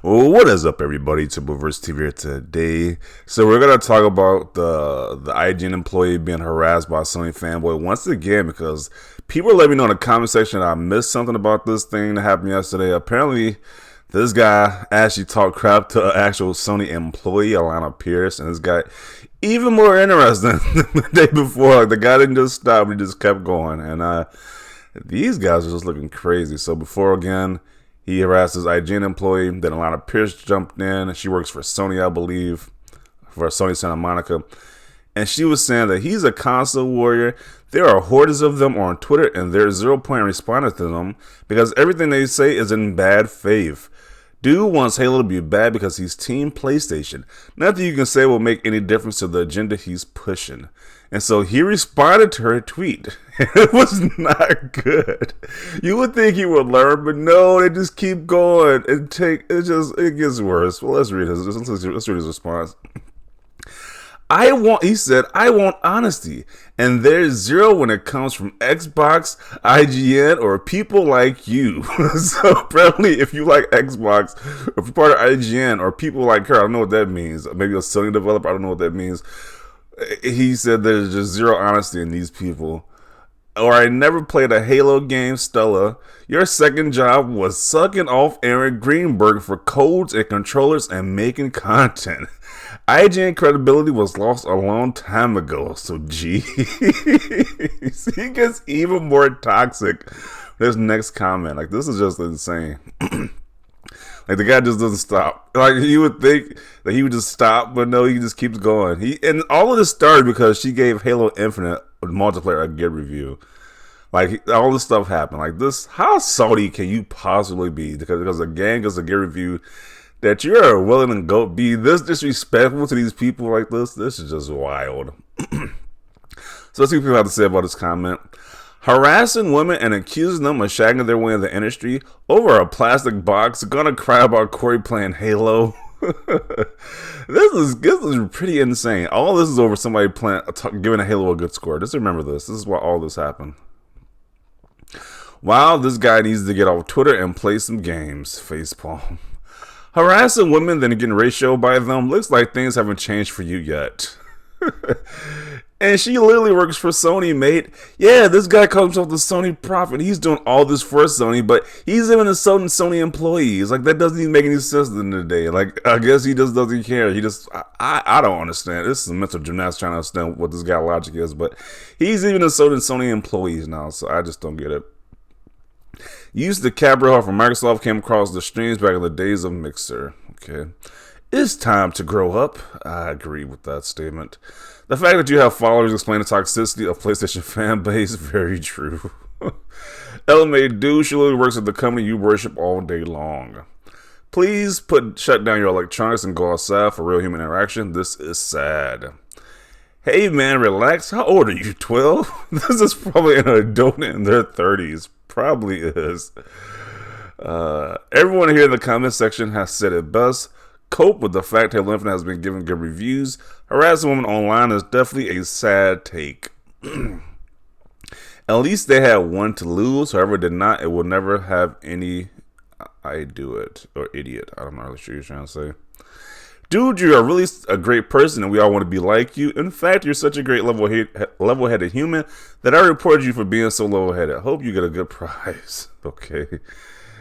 Well, what is up, everybody? It's Reverse TV here today. So we're gonna talk about the IGN employee being harassed by a Sony fanboy once again because people are letting me know in the comment section that I missed something about this thing that happened yesterday. Apparently, this guy actually talked crap to an actual Sony employee, Alannah Pearce, and this guy even more interesting than the day before. Like, the guy didn't just stop; he just kept going, and these guys are just looking crazy. So before again. He harassed his IGN employee. Then Alannah Pearce jumped in. She works for Sony, I believe, for Sony Santa Monica. And she was saying that he's a console warrior. There are hordes of them on Twitter, and there's 0 point responding to them because everything they say is in bad faith. Dude wants Halo to be bad because he's Team PlayStation. Nothing you can say will make any difference to the agenda he's pushing. And so he responded to her tweet. It was not good. You would think he would learn, but no, they just keep going. It gets worse. Well, let's read his. Let's read his response. He said, I want honesty. And there's zero when it comes from Xbox, IGN, or people like you. So apparently, if you like Xbox, or if you're part of IGN, or people like her, I don't know what that means. Maybe a Sony developer, I don't know what that means. He said there's just zero honesty in these people. Or I never played a Halo game, Stella. Your second job was sucking off Aaron Greenberg for codes and controllers and making content. IGN credibility was lost a long time ago, so geez. He gets even more toxic. This next comment, like, this is just insane. Like, the guy just doesn't stop. Like, you would think that he would just stop, but no, he just keeps going. And all of this started because she gave Halo Infinite multiplayer a good review. Like, all this stuff happened. Like, this, how salty can you possibly be? Because a game gets a good review that you're willing to go be this disrespectful to these people like this. This is just wild. So let's see what people have to say about this comment. Harassing women and accusing them of shagging their way in the industry over a plastic box. Gonna cry about Corey playing Halo. This is pretty insane. All this is over somebody giving a Halo a good score. Just remember this. This is why all this happened. Wow, this guy needs to get off Twitter and play some games. Facepalm. Harassing women then getting ratioed by them. Looks like things haven't changed for you yet. And she literally works for Sony, mate. Yeah, this guy calls himself the Sony Prophet. He's doing all this for Sony, but he's even a Sony employee. It's like, that doesn't even make any sense at the end of the day. Like, I guess he just doesn't care. He just, I don't understand. This is mental gymnastics trying to understand what this guy's logic is, but he's even a Sony employee now, so I just don't get it. Used the Cabra from Microsoft, came across the streams back in the days of Mixer. Okay. It's time to grow up. I agree with that statement. The fact that you have followers explain the toxicity of PlayStation fan base, very true. LMA dude, she literally works at the company you worship all day long. Please shut down your electronics and go outside for real human interaction. This is sad. Hey man, relax. How old are you? 12? This is probably an adult in their 30s. Probably is. Everyone here in the comment section has said it best. Cope with the fact Halo Infinite has been given good reviews. Harassing women online is definitely a sad take. At least they had one to lose. Whoever did not, it will never have any. I do it. Or idiot. I'm not really sure what you're trying to say. Dude, you're really a great person and we all want to be like you. In fact, you're such a great level-headed human that I reported you for being so level-headed. Hope you get a good prize. Okay.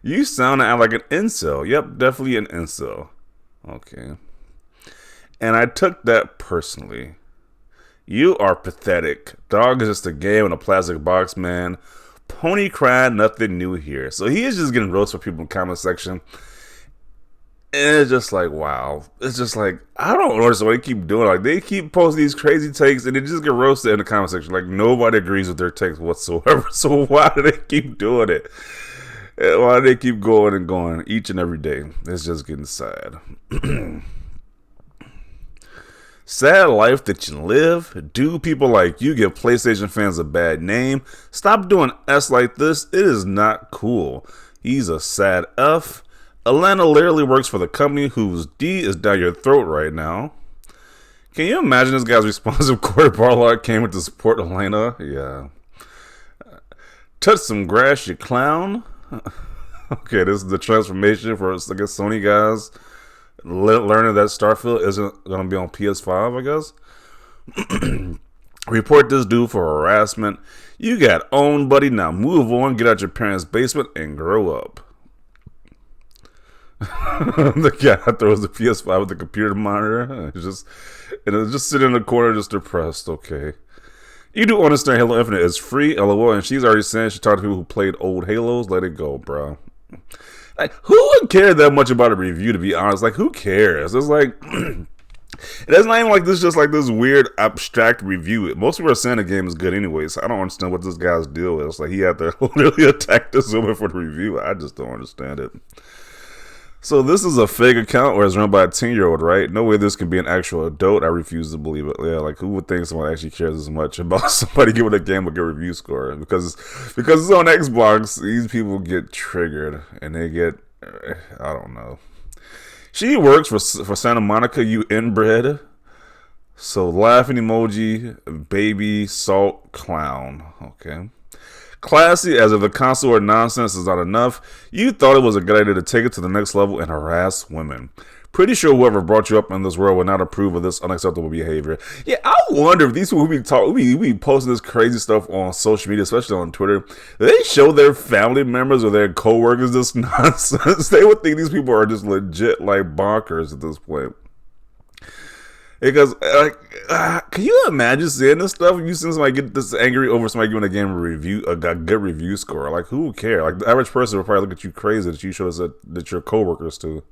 You sound like an incel. Yep, definitely an incel. Okay. And I took that personally. You are pathetic. Dog is just a game in a plastic box, man. Pony crying, nothing new here. So he is just getting roasted for people in the comment section. And it's just like, wow. It's just like, I don't understand what they keep doing. Like, they keep posting these crazy takes and they just get roasted in the comment section. Like, nobody agrees with their takes whatsoever. So why do they keep doing it? Why do they keep going and going each and every day? It's just getting sad. Sad life that you live. Do people like you give PlayStation fans a bad name? Stop doing S like this. It is not cool. He's a sad F. Alannah literally works for the company whose D is down your throat right now. Can you imagine this guy's response if Corey Barlog came in to support Alannah? Yeah. Touch some grass, you clown. Okay, this is the transformation for, I guess, Sony guys learning that Starfield isn't going to be on PS5, I guess. Report this dude for harassment. You got owned, buddy. Now move on, get out your parents' basement, and grow up. The guy throws the PS5 with the computer monitor. It's just sitting in the corner, just depressed. Okay. You do understand Halo Infinite is free, LOL, and she's already saying she talked to people who played old Halos. Let it go, bro. Like, who would care that much about a review, to be honest? Like, who cares? It's like, it's not even like this, just like this weird abstract review. Most people are saying the game is good anyways. So I don't understand what this guy's deal is. Like, he had to literally attack this woman for the review. I just don't understand it. So this is a fake account or it's run by a 10-year-old, right? No way this can be an actual adult. I refuse to believe it. Yeah, like who would think someone actually cares as much about somebody giving a game a good review score? Because it's on Xbox, these people get triggered and they get, I don't know. She works for Santa Monica, you inbred. So laughing emoji, baby, salt, clown. Okay. Classy, as if the console or nonsense is not enough, you thought it was a good idea to take it to the next level and harass women. Pretty sure whoever brought you up in this world would not approve of this unacceptable behavior. Yeah, I wonder if these people who be posting this crazy stuff on social media, especially on Twitter, they show their family members or their co-workers this nonsense. They would think these people are just legit like bonkers at this point. Because, can you imagine seeing this stuff? You see somebody get this angry over somebody giving a game a good review score. Like, who would care? Like, the average person would probably look at you crazy that you show us that your coworkers too.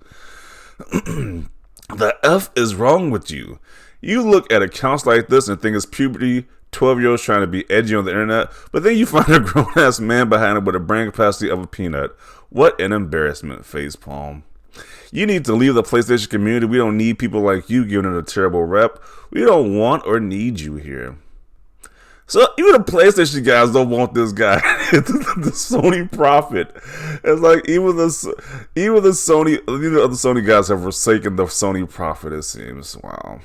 The F is wrong with you. You look at accounts like this and think it's puberty, 12-year-olds trying to be edgy on the internet, but then you find a grown-ass man behind it with a brain capacity of a peanut. What an embarrassment, facepalm. You need to leave the PlayStation community. We don't need people like you giving it a terrible rep. We don't want or need you here. So even the PlayStation guys don't want this guy. The Sony Prophet. It's like even the Sony guys have forsaken the Sony Prophet, it seems. Wow.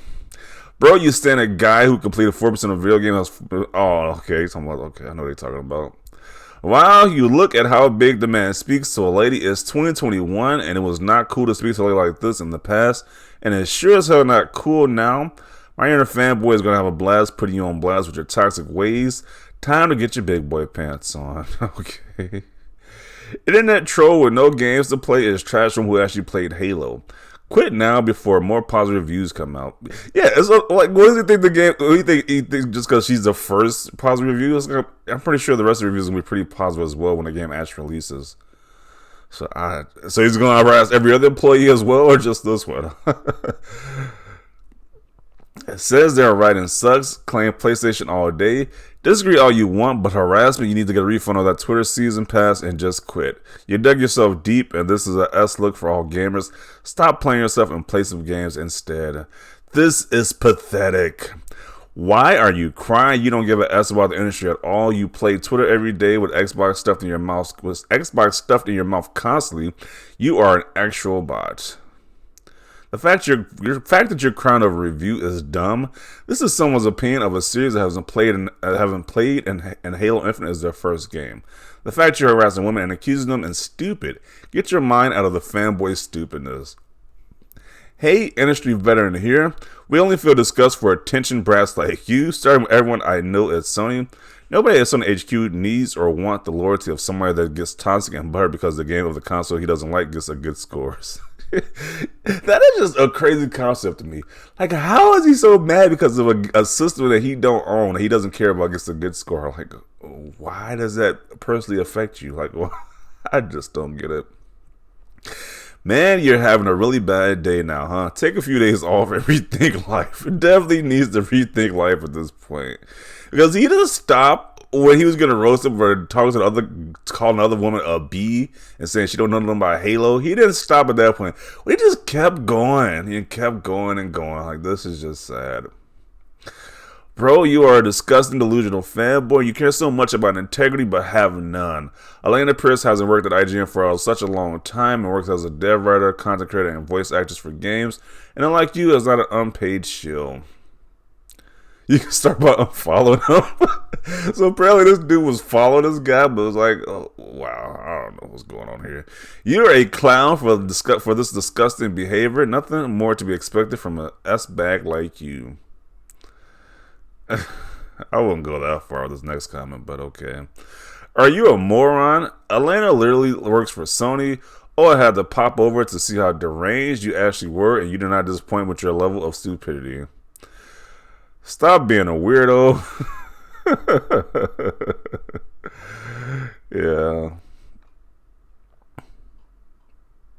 Bro, you stand a guy who completed 4% of video games. Oh, okay. Okay, I know what they're talking about. Wow, you look at how big the man speaks to a lady. It's 2021, and it was not cool to speak to a lady like this in the past, and it's sure as hell not cool now. My inner fanboy is going to have a blast putting you on blast with your toxic ways. Time to get your big boy pants on. Okay. Internet troll with no games to play is trash from who actually played Halo. Quit now before more positive reviews come out. Yeah, it's like, what does he think the game? What do you think? He thinks just because she's the first positive review? I'm pretty sure the rest of the reviews will be pretty positive as well when the game actually releases. So he's going to harass every other employee as well, or just this one? It says they're writing sucks, claim PlayStation all day. Disagree all you want, but harassment, you need to get a refund on that Twitter season pass and just quit. You dug yourself deep, and this is a S look for all gamers. Stop playing yourself in place of games instead. This is pathetic. Why are you crying? You don't give a S about the industry at all. You play Twitter every day with Xbox stuffed in your mouth constantly. You are an actual bot. The fact that you're crying over a review is dumb. This is someone's opinion of a series that hasn't played and Halo Infinite is their first game. The fact you're harassing women and accusing them is stupid. Get your mind out of the fanboy stupidness. Hey, industry veteran here. We only feel disgust for attention brats like you, starting with everyone I know at Sony. Nobody at Sony HQ needs or want the loyalty of somebody that gets toxic and buttered because the game of the console he doesn't like gets a good scores. That is just a crazy concept to me. Like, how is he so mad because of a system that he don't own, that he doesn't care about, gets a good score? Like, why does that personally affect you? Like, well, I just don't get it. Man, you're having a really bad day now, huh? Take a few days off and rethink life. It definitely needs to rethink life at this point. Because he didn't stop when he was going to roast him for calling another woman a B and saying she don't know nothing about Halo. He didn't stop at that point. He just kept going. He kept going and going. Like, this is just sad. Bro, you are a disgusting, delusional fanboy. You care so much about integrity, but have none. Alannah Pearce hasn't worked at IGN for such a long time and works as a dev writer, content creator, and voice actress for games. And unlike you, is not an unpaid shill. You can start by unfollowing him. So apparently this dude was following this guy, but it was like, oh, wow, I don't know what's going on here. You're a clown for this disgusting behavior. Nothing more to be expected from a S-bag like you. I wouldn't go that far with this next comment, but okay. Are you a moron? Alannah literally works for Sony. Oh, I had to pop over to see how deranged you actually were, and you did not disappoint with your level of stupidity. Stop being a weirdo. Yeah.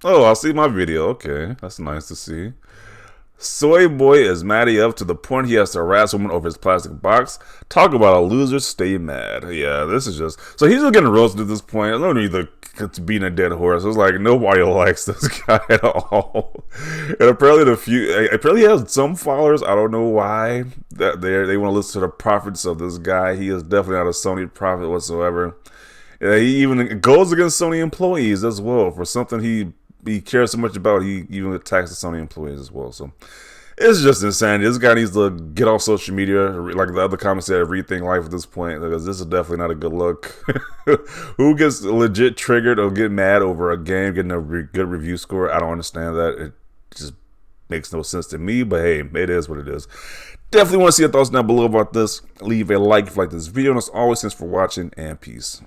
Oh, I'll see my video. Okay, that's nice to see. Soy boy is matty up to the point he has to harass woman over his plastic box. Talk about a loser, stay mad. Yeah, this is just... So he's just getting roasted at this point. I don't need to beat a dead horse. It's like nobody likes this guy at all. And apparently he has some followers. I don't know why. That they want to listen to the profits of this guy. He is definitely not a Sony Prophet whatsoever. He even goes against Sony employees as well for something he cares so much about. He even attacks the Sony employees as well. So it's just insanity. This guy needs to get off social media, like the other comments said, rethink life at this point, because this is definitely not a good look. Who gets legit triggered or get mad over a game getting a good review score? I don't understand that. It just makes no sense to me, but hey, it is what it is. Definitely want to see your thoughts down below about this. Leave a like if you like this video, and as always, thanks for watching, and peace.